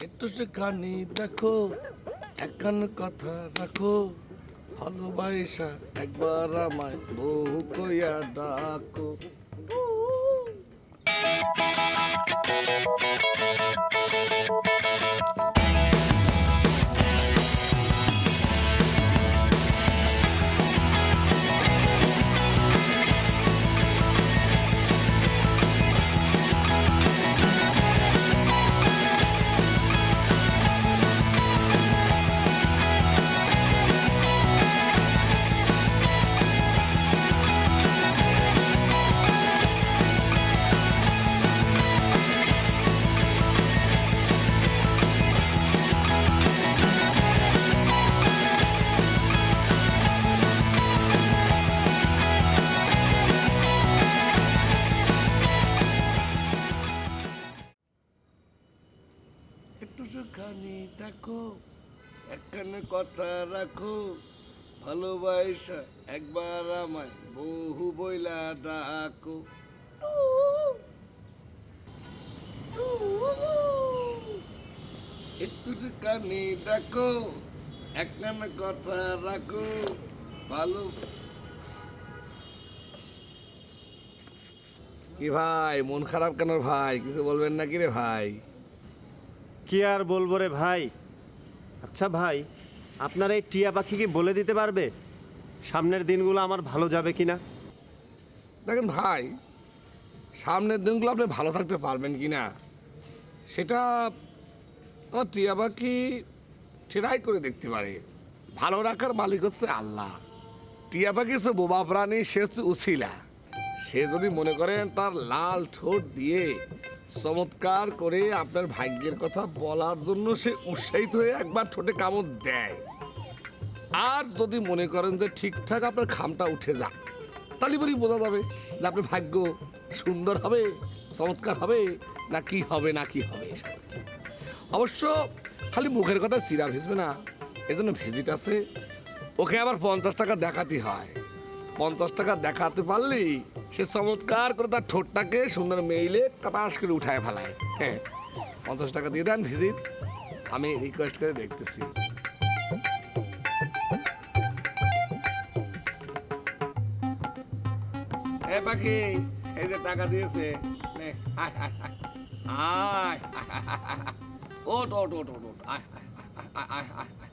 একটু সেখানি দেখো, একখান কথা রাখো, ভালোবাসা একবার আমায় বহু কইয়া ডাকো। একটু সুখানি দেখো, একখানে কথা রাখো, ভালোবাসা একবার আমায় বহু বইলা ডাকো। একটু সুখানি দেখো, একখানে কথা রাখো, ভালো। কি ভাই, মন খারাপ কেন ভাই? কিছু বলবেন নাকি রে ভাই? কি আর বলবো রে ভাই। আচ্ছা ভাই, আপনার এই টিয়া পাখি কি বলে দিতে পারবে সামনের দিনগুলো আমার ভালো যাবে কিনা? দেখেন ভাই, সামনের দিনগুলো আপনি ভালো থাকতে পারবেন কি না সেটা আমার টিয়া পাখি ট্রাই করে দেখতে পারে। ভালো রাখার মালিক হচ্ছে আল্লাহ। টিয়া পাখি হচ্ছে বোবা প্রাণী, সে হচ্ছে উছিলা। সে যদি মনে করেন তার লাল ঠোঁট দিয়ে চমৎকার করে আপনার ভাগ্যের কথা বলার জন্য সে উৎসাহিত হয়ে একবার ঠোঁটে কামড় দেয়, আর যদি মনে করেন যে ঠিকঠাক আপনার খামটা উঠে যাক, তাহলে পরেই বোঝা যাবে যে আপনার ভাগ্য সুন্দর হবে, চমৎকার হবে, না কি হবে না কি হবে। অবশ্য খালি মুখের কথা চিরা ভেজবে না, এই জন্য ভিজিট আছে। ওকে আবার 50 টাকা দেখাতে হয়। 50 টাকা দেখাতে পারলেই সে চমৎকার করে তার ঠোঁটটাকে সুন্দর মেইলে কাপাস করে উঠায় ফেলায়। হ্যাঁ, 50 টাকা দিয়ে দেন ভিজিট, আমি রিকোয়েস্ট করে দেখতেছি। এ পাখি, এই যে টাকা দিয়েছে, নে, আয় আয় আয় আয়, ওট ওট ওট ওট ওট, আয় আয় আয় আয় আয় আয়।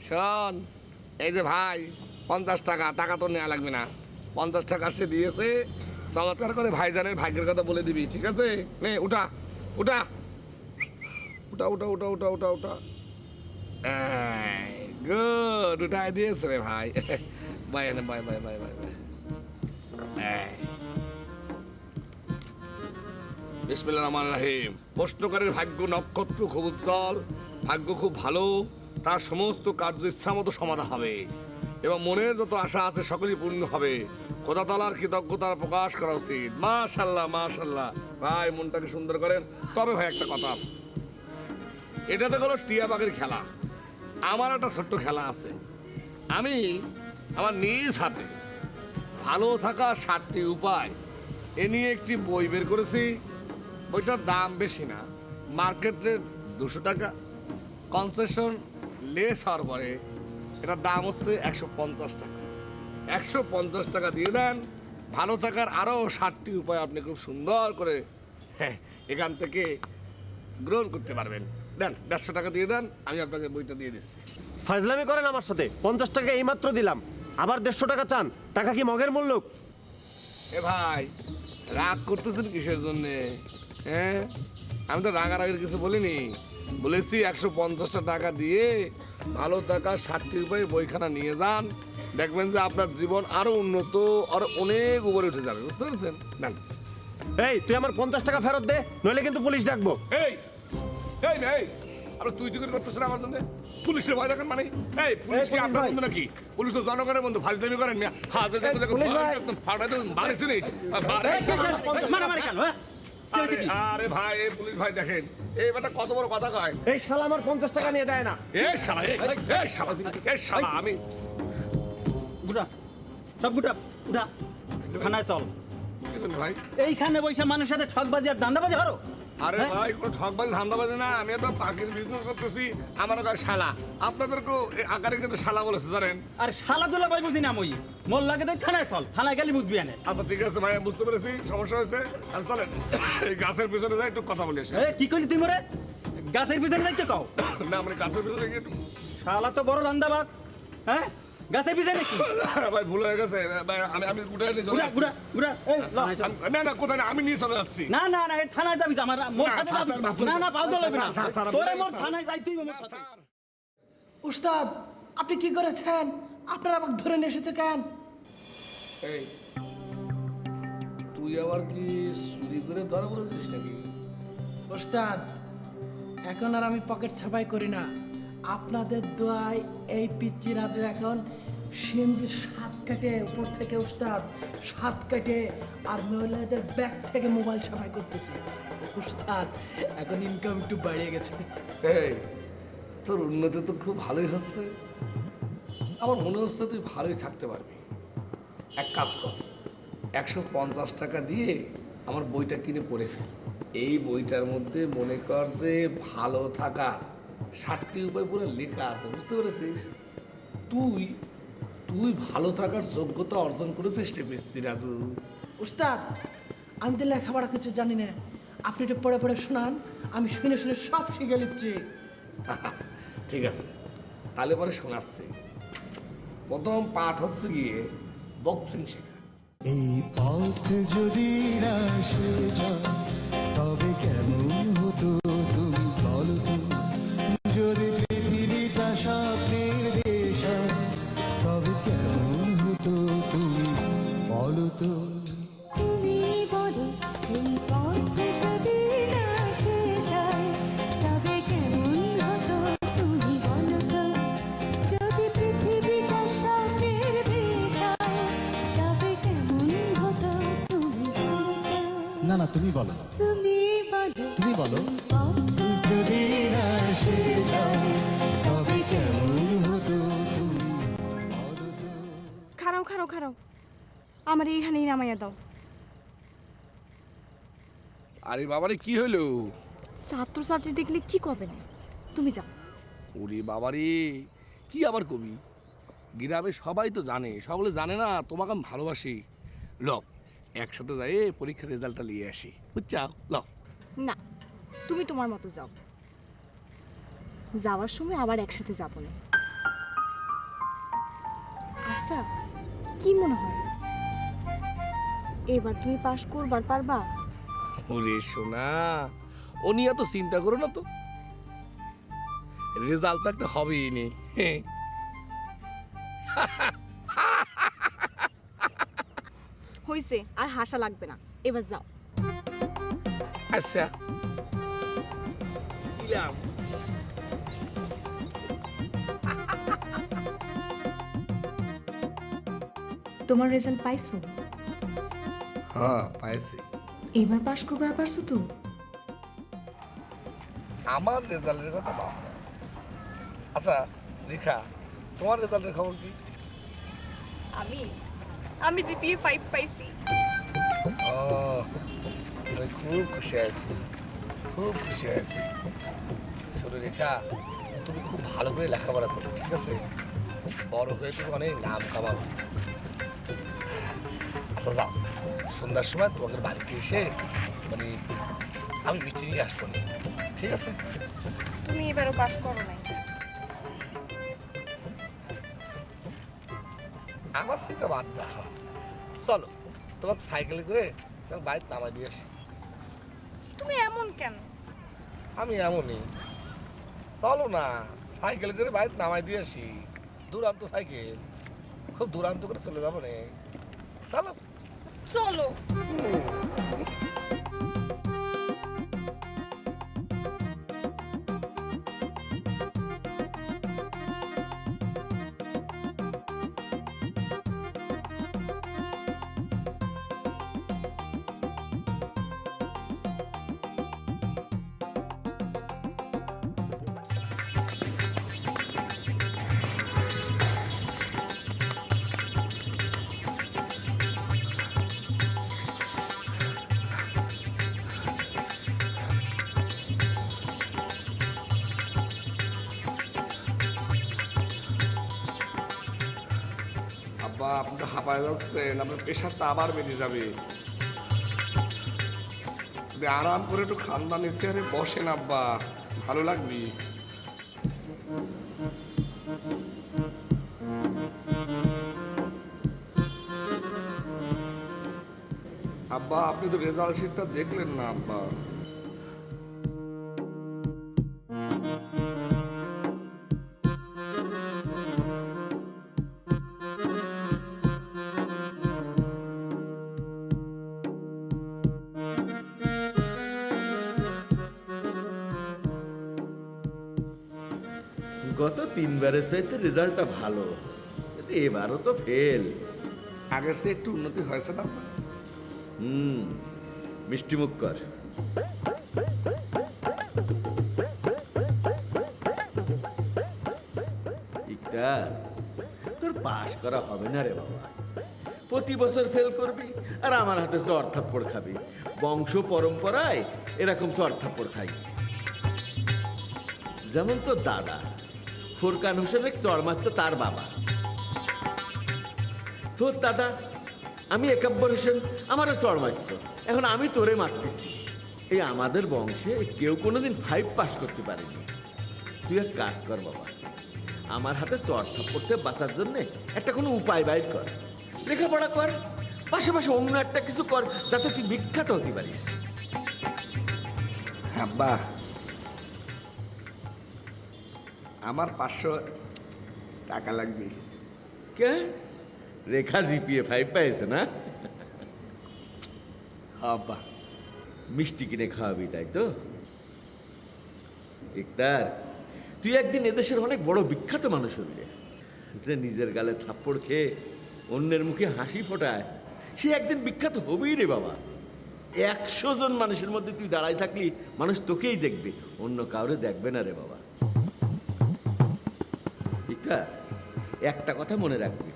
শোন, এই যে ভাই 50 টাকা, টাকা তো নেওয়া লাগবে না। 50 টাকা সে দিয়েছে, চমৎকার করে ভাইজানের ভাগ্যের কথা বলে দিবি, ঠিক আছে? নে, উঠা উঠা উঠা উঠা উঠা উঠা উঠা উঠা। গুড, উঠায় দিয়েছে রে ভাই। Bye bye bye bye bye bye. বিসমিল্লাহির রহমানির রহিম। প্রশ্নকারীর ভাগ্য নক্ষত্র খুব উজ্জ্বল, ভাগ্য খুব ভালো, তার সমস্ত কার্য ইচ্ছা মতো সমাধা হবে এবং মনের যত আশা আছে সকলই পূর্ণ হবে। খোদা তাআলার কৃতজ্ঞতার প্রকাশ করা উচিত। মাশাআল্লাহ মাশাআল্লাহ। ভাই মনটাকে সুন্দর করেন। তবে ভাই একটা কথা আছে, এটা তো হলো টিয়া পাখির খেলা। আমার একটা ছোট্ট খেলা আছে। আমি আমার নিজ হাতে ভালো থাকার 7টি উপায় এ নিয়ে একটি বই বের করেছি। বইটার দাম বেশি না, মার্কেট রেট 200 টাকা, কনসেশন লেস হওয়ার পরে এটার দাম হচ্ছে 150 টাকা। 150 টাকা দিয়ে দেন, ভালো থাকার আরও 7টি উপায় আপনি খুব সুন্দর করে এখান থেকে গ্রহণ করতে পারবেন। দেন, 150 টাকা দিয়ে দেন, আমি আপনাকে বইটা দিয়ে দিচ্ছি। ফাজলামি করেন আমার সাথে? 50 টাকা এইমাত্র দিলাম, আবার 150 টাকা চান? টাকা কি মগের মূল্য? এ ভাই, রাগ করতেছেন কিসের জন্যে? হ্যাঁ, আমি তো রাগারাগির কিছু বলিনি। বলেছি 150 টাকা দিয়ে ভালো থাকার 7টি উপায় বইখানা নিয়ে যান, দেখবেন যে আপনার জীবন আরো উন্নত, আরো অনেক উপরে উঠে যাবে। বুঝতে পেরেছেন? দেন। এই তুই আমার 50 টাকা ফেরত দে, নইলে কিন্তু পুলিশ ডাকবো। এই এই এই আমরা তুই তুই করতেছেন আমার জন্য? পুলিশের ভয় দেখেন মানে? এই পুলিশ কি আপনার বন্ধু নাকি? পুলিশ তো জনগণের বন্ধু। ফাজলামি করেন মিয়া। হাজার একদম ফাটাই তো বাড়েছে নেই। মারামারি কেন? আরে ভাই, এই পুলিশ ভাই দেখেন, এই বেটা কত বড় কথা কয়। এই শালা আমার 50 টাকা নিয়ে দেয় না। এই শালা, এই শালা, এই শালা, আমি গুড়া সব গুড়া উঠা থানায় চল। ভাই এইখানে বৈশা মানুষের সাথে ঠকবাজি আর দান্দাবাজি হরো। আরে হ্যাঁ? ভাই কোনো ঠকবাজি ধান্দাবাজি না, আমি তো পাখির বিজনেস করতেছি, আমার কাছে শালা, আপনাদেরকেও আকারে কিন্তু শালা বলেছে জানেন। আর শালা দুলা ভাই বুঝি না মই মোর লাগে তো থানায় চল, থানায় গেলি বুঝবি আনে। আচ্ছা ঠিক আছে ভাই, বুঝতে পেরেছি সমস্যা হয়েছে। আর চলেন এই গাছের পিছনে যাই একটু কথা বলি আসি। এ কি কইলি তুই মোরে? গাছের পিছনে যাইতে কও? না মানে গাছের পিছনে গিয়ে একটু শালা তো বড় ধান্দাবাজ। হ্যাঁ, গাছের পিছনে কি? ভাই ভুল হয়ে গেছে ভাই, আমি কোথায় নিয়ে চলে গুড়া যাচ্ছি? গুড়া গুড়া এই ল। না না কোথায় না, আমি নিয়ে চলে যাচ্ছি। না না না, এ থানায় যাবি যা, আমার মোর না, সাথে স্যার, যাবি। স্যার, না না, পাও দলবি না। স্যার, স্যার, তোরে মোর স্যার। থানায় যাইতেই হবে মোর সাথে। স্যার, উস্তাদ আপনি কি করেছেন? আপনারা আমাকে ধরে নিয়ে এসেছে কেন? এই তুই আবার কি চুরি করে ধরা পড়েছিস নাকি? উস্তাদ এখন আর আমি পকেট ছাপাই করি না। আপনাদের দোয়ায় এই পিচ্চি রাজু এখন সিএনজির স্বাদ কাটে উপর থেকে উস্তাদ, স্বাদ কাটে আর মহিলাদের ব্যাগ থেকে মোবাইল ছাপাই করতেছে। উস্তাদ এখন ইনকাম একটু বেড়ে গেছে। এই তোর উন্নতি তো খুব ভালোই হচ্ছে, আমার মনে হচ্ছে তুই ভালোই থাকতে পারবি। এক কাজ কর, 150 টাকা দিয়ে আমার বইটা কিনে পড়ে ফেল। এই বইটার মধ্যে মনে কর যে ভালো থাকা 60টি উপায় পুরো লেখা আছে, বুঝতে পেরেছিস? তুই তুই ভালো থাকার যোগ্যতা অর্জন করেছিস রে পিচ্চি রাজু। উস্তাদ আমি তো লেখাপড়া কিছু জানি না, আপনি একটু পড়ে পড়ে শোনান, আমি শুনে শুনে সব শিখে নিচ্ছি। ঠিক আছে, তাহলে পরে শোনাচ্ছি। প্রথম পাঠ হচ্ছে গিয়ে বক্সিং শেখা। এই পথ যদি না শেষ হয়, তবে কেমন হতো তুমি বলো তো? যদি পৃথিবীটা স্বপ্নের দেশ হয়, তবে কেমন হতো তুমি বলো তো? তুমি বলো এই পথ যদি না শেষ হয় তবে কেমন হতো তুমি বলো তো? যদি পৃথিবীটা স্বপ্নের দেশ হয় তবে কেমন হতো তুমি বলো তো? না না, তুমি বলো, তুমি বলো তুমি বলো। পথ যদি না শেষ হয়, তবে কেমন হতো তুমি বলো তো? খারাও খারাও খারাও, আমার এইখানেই নামাইয়া দাও। আরে বাবারে কি হলো? ছাত্রছাত্রী দেখলে কি করবে না, তুমি যাও। ওরে বাবারে কি আবার কবি, গ্রামে সবাই তো জানে, সকলে জানে না তোমাকে আমি ভালোবাসি। ল একসাথে যাই পরীক্ষার রেজাল্টটা নিয়ে আসি, বুঝছাও? ল না, তুমি তোমার মতো যাও, যাওয়ার সময় আবার একসাথে যাবো না। আচ্ছা, কি মনে হয় এবার তুমি পাশ করবার পারবা? ওরে সোনা, ও নিয়ে তো চিন্তা করো না তো, রেজাল্ট তো একটা হবেই নি। হইছে, আর হাসা লাগবে না, এবার যাও। আচ্ছা দিলাম। তোমার রেজাল্ট পাইছো? হ্যাঁ পাইছি। এবার পাশ করবার পারছো তো? আমার রেজাল্টের কথা বাদ দাও। আচ্ছা রেখা, তোমার রেজাল্টের খবর কি? আমি জিপিএ 5 পাইছি। ও আমি খুব খুশি আছি, খুব খুশি আছি। শোনো রেখা, তুমি খুব ভালো করে লেখাপড়া করো, ঠিক আছে? বড় হয়ে তুমি অনেক নাম কামাবে। আচ্ছা যাও, সন্ধ্যার সময় তোমাদের বাড়িতে এসে মানে আমি মিষ্টি নিয়ে আসবো না, ঠিক আছে? তুমি এবারও পাশ করো নাই। আমার সেটা বাদ দাও, চলো তোমাকে সাইকেলে করে তোমাকে বাড়িতে নামাই দিয়ে আসি। তুমি এমন কেন? আমি এমনই, চলো না সাইকেল করে বাড়িতে নামাই দিয়ে আসি। দুরান্ত সাইকেল, খুব দুরান্ত করে চলে যাবো না, চলো। চলো। আব্বা আপনি তো হাঁপায় যাচ্ছেন, আপনার প্রেশারটা আবার বেড়ে যাবে। আপনি আরাম করে একটু খানদানি চেয়ারে বসেন আব্বা, ভালো লাগবে। আব্বা আপনি তো রেজাল্ট শিটটা দেখলেন না আব্বা। গত তিনবারের চাইতে রেজাল্টটা ভালো, কিন্তু এবারও তো ফেল। আগের চেয়ে একটু উন্নতি হয়েছে না আব্বা? মিষ্টি মুখ কর। ইকতার, তোর পাশ করা হবে না রে বাবা। প্রতি বছর ফেল করবি আর আমার হাতে চর থাপ্পড় খাবি। বংশ পরম্পরায় এরকম চর থাপ্পড় খাই। যেমন তোর দাদা ফুরকান হোসেনের চড় মারত তার বাবা। তোর দাদা আমি একাব্বর হোসেন আমারও চড় মারত, এখন আমি তোরে মারতেছি। এই আমাদের বংশে কেউ কোনোদিন 5 পাস করতে পারেনি। তুই এক কাজ কর বাবা, আমার হাতে চড় থাপ্পড়তে বাঁচার জন্যে একটা কোনো উপায় বাইর কর। লেখাপড়া কর, পাশাপাশি অন্য একটা কিছু কর যাতে তুই বিখ্যাত হতে পারিস। আব্বা আমার 500 টাকা লাগবে। কে? রেখা জিপিএ 5 পেয়েছে না? আব্বা মিষ্টি কিনে খাওয়াবি, তাই তো? ইকতার, তুই একদিন এদেশের অনেক বড় বিখ্যাত মানুষ হবি রে। যে নিজের গালে থাপ্পড় খেয়ে অন্যের মুখে হাসি ফোটায়, সে একদিন বিখ্যাত হবেই রে বাবা। 100 জন মানুষের মধ্যে তুই দাঁড়াই থাকলি, মানুষ তোকেই দেখবে, অন্য কাউরে দেখবে না রে বাবা। ইকতার, একটা কথা মনে রাখবি,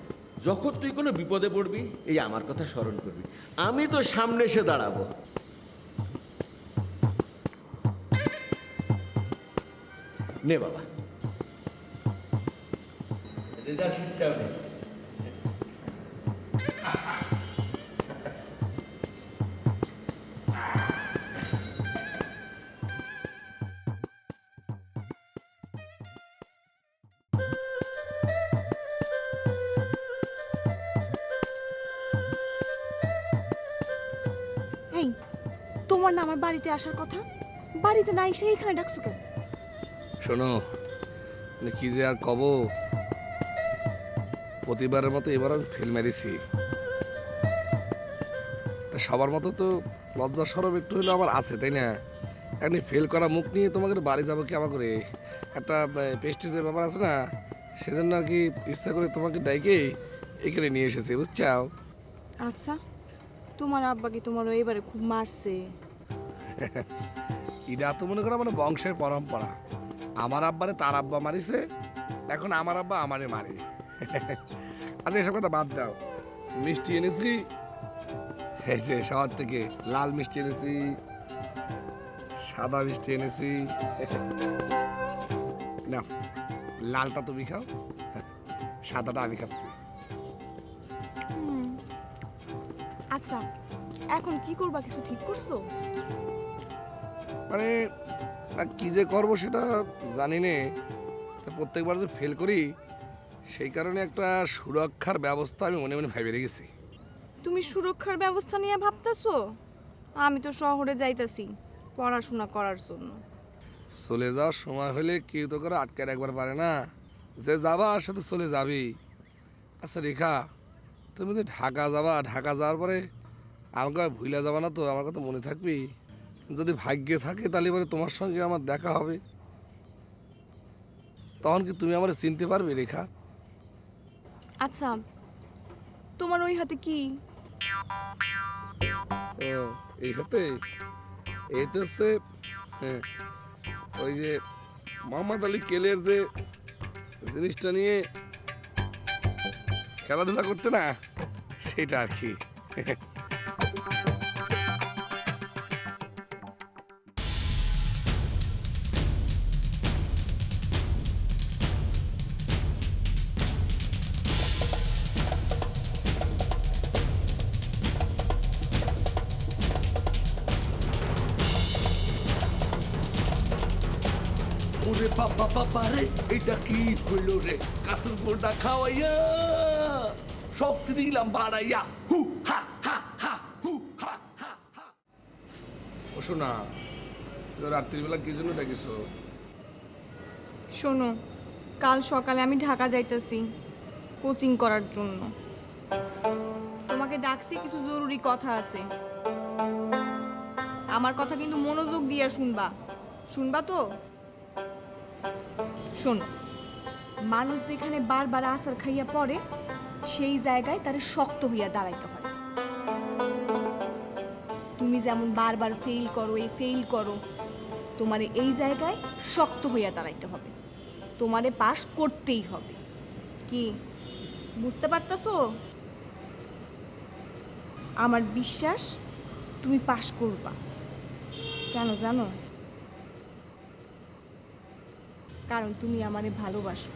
যখন তুই কোনো বিপদে পড়বি এই আমার কথা স্মরণ করবি। আমি তো সামনে এসে দাঁড়াবো। নে বাবা, রেজাল্ট শিটটাও নে। এই, তোমার না আমার বাড়িতে আসার কথা, বাড়িতে না এসে এখানে ডাকছো কেন? শোনো, মানে কি যে আর কব, প্রতিবারের মতো এবার আমি ফেল মেরেছি। তা সবার মতো তো লজ্জা সরব একটু হলেও আমার আছে, তাই না? এমনি ফেল করা মুখ নিয়ে তোমাকে বাড়ি যাবো কি আমার করে, একটা পেস্টিজের ব্যাপার আছে না, সেজন্য আর কি ইচ্ছা করে তোমাকে ডাইকে এখানে নিয়ে এসেছি, বুঝছাও? আচ্ছা, তোমার আব্বা কি তোমার এবারে খুব মারছে? এটা তো মনে করো মানে বংশের পরম্পরা। আমার আব্বারে তার আব্বা মারিছে, এখন আমার আব্বা আমারে মারে। আচ্ছা এসব কথা বাদ দাও, মিষ্টি এনেছি এই যে শহর থেকে, লাল মিষ্টি এনেছি, সাদা মিষ্টি এনেছি। না, লালটা তুমি খাও, সাদাটা আমি খাচ্ছি। আচ্ছা, এখন কি করবা, কিছু ঠিক করছো? মানে কি যে করবো সেটা জানি নে, তা প্রত্যেকবার যে ফেল করি সেই কারণে একটা সুরক্ষার ব্যবস্থা আমি মনে মনে ভেবে রেখেছি। তুমি সুরক্ষার ব্যবস্থা নিয়ে ভাবতেছো? আমি তো শহরে যাইতাছি পড়াশোনা করার জন্য। চলে যাওয়ার সময় হলে কেউ তো করে আটকে রাখবার পারে না, যে যাবা সে তো চলে যাবেই। আচ্ছা রেখা, তুমি তো ঢাকা যাবা, ঢাকা যাওয়ার পরে আমাকে আর ভুলে যাবা না তো? আমার কথা মনে থাকবি? যদি ভাগ্যে থাকে তাহলে পরে তোমার সঙ্গে আমার দেখা হবে, তখন কি তুমি আমার চিনতে পারবে রেখা? আচ্ছা, তোমার ওই হাতে কি? ও, এই হাতে এই তো হচ্ছে ওই যে মোহাম্মদ আলী কেলের যে জিনিসটা নিয়ে খেলাধুলা করতে না, সেটা আর কি। ওরে বাবা বাবা রে, এটা কি হইলো রে? কাসুর গোটা খাওয়াইয়া শক্তি দিলাম বাড়াইয়া, হু হা হা হা, হু হা হা হা। ও শোনা, রাত্রিবেলা কি জন্য ডাকিস? শোনো, কাল সকালে আমি ঢাকা যাইতেছি কোচিং করার জন্য। তোমাকে ডাকছি, কিছু জরুরি কথা আছে। আমার কথা কিন্তু মনোযোগ দিয়ে শুনবা, শুনবা তো? শোনো, মানুষ যেখানে বারবার আছাড় খাইয়া পড়ে সেই জায়গায় তারে শক্ত হইয়া দাঁড়াইতে হয়। তুমি যেমন বারবার ফেল করো, তোমারে এই জায়গায় শক্ত হইয়া দাঁড়াইতে হবে, তোমারে পাস করতেই হবে। কি বুঝতে পারতাছো? আমার বিশ্বাস তুমি পাস করবা। কেন জানো? কারণ তুমি আমারে ভালোবাসো,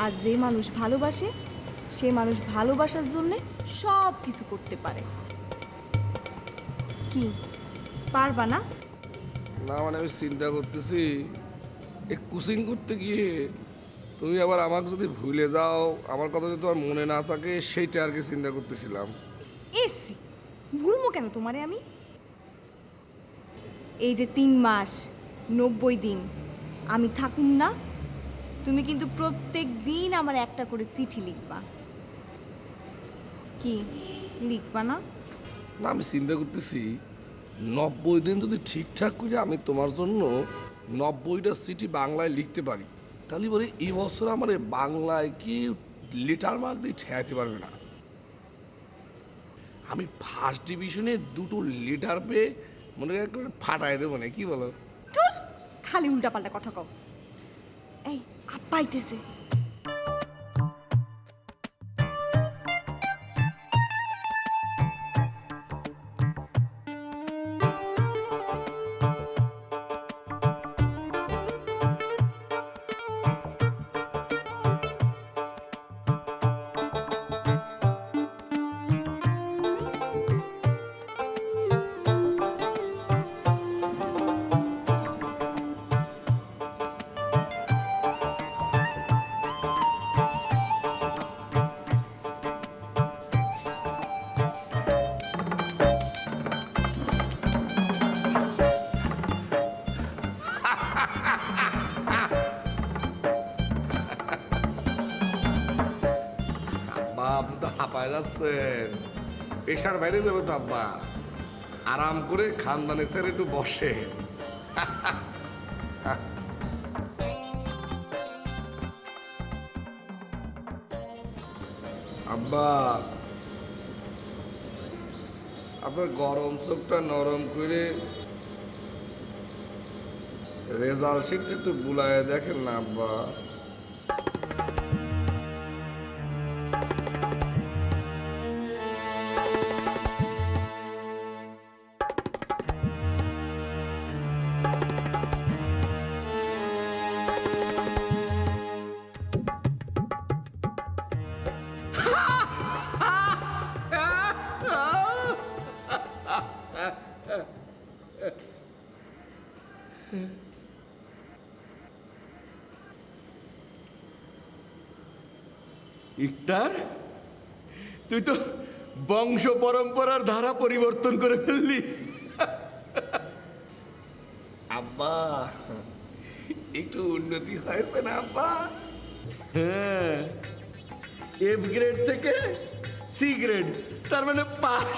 আর যে মানুষ ভালোবাসে সে মানুষ ভালোবাসার জন্যে সব কিছু করতে পারে। কি পারবা না? না মানে আমি চিন্তা করতেছি, এই কোচিং করতে গিয়ে তুমি আবার আমাকে যদি ভুলে যাও, আমার কথা যদি তোমার মনে না থাকে, সেইটা আর কি চিন্তা করতেছিলাম। এসি ভুলবো কেন তোমারে আমি? এই যে 3 মাস 90 দিন আমি থাকুম না, তুমি কিন্তু প্রত্যেক দিন আমার একটা করে চিঠি লিখবা। কি লিখবা না? না আমি চিন্তা করতেছি 90 দিন যদি ঠিকঠাক করে আমি তোমার জন্য 90টা চিঠি বাংলায় লিখতে পারি, তাহলে বলে এই বছর আমার এই বাংলায় কি লিটার মার্ক দিয়ে ঠেয়াতে পারবে না। আমি ফার্স্ট ডিভিশনে 2টো লিটার পেয়ে মনে করে ফাটাই দেবো না, কি বলো? ধুর, খালি উল্টাপাল্টা কথা কও। এই আব্বা আইতেছে। আপনি তো হাঁপায় যাচ্ছেন, পেশার বাইরে যাবে তো আব্বা। আরাম করে খানদানে স্যার একটু বসে। আব্বা, আপনার গরম চোখটা নরম করে রেজাল্ট শিটটা একটু বুলায় দেখেন না আব্বা। ইকতার, তুই তো বংশ পরম্পরার ধারা পরিবর্তন করে ফেললি। আব্বা, একটু উন্নতি হয়েছে না আব্বা? হ্যাঁ, এফ গ্রেড থেকে সি গ্রেড, তার মানে পাস।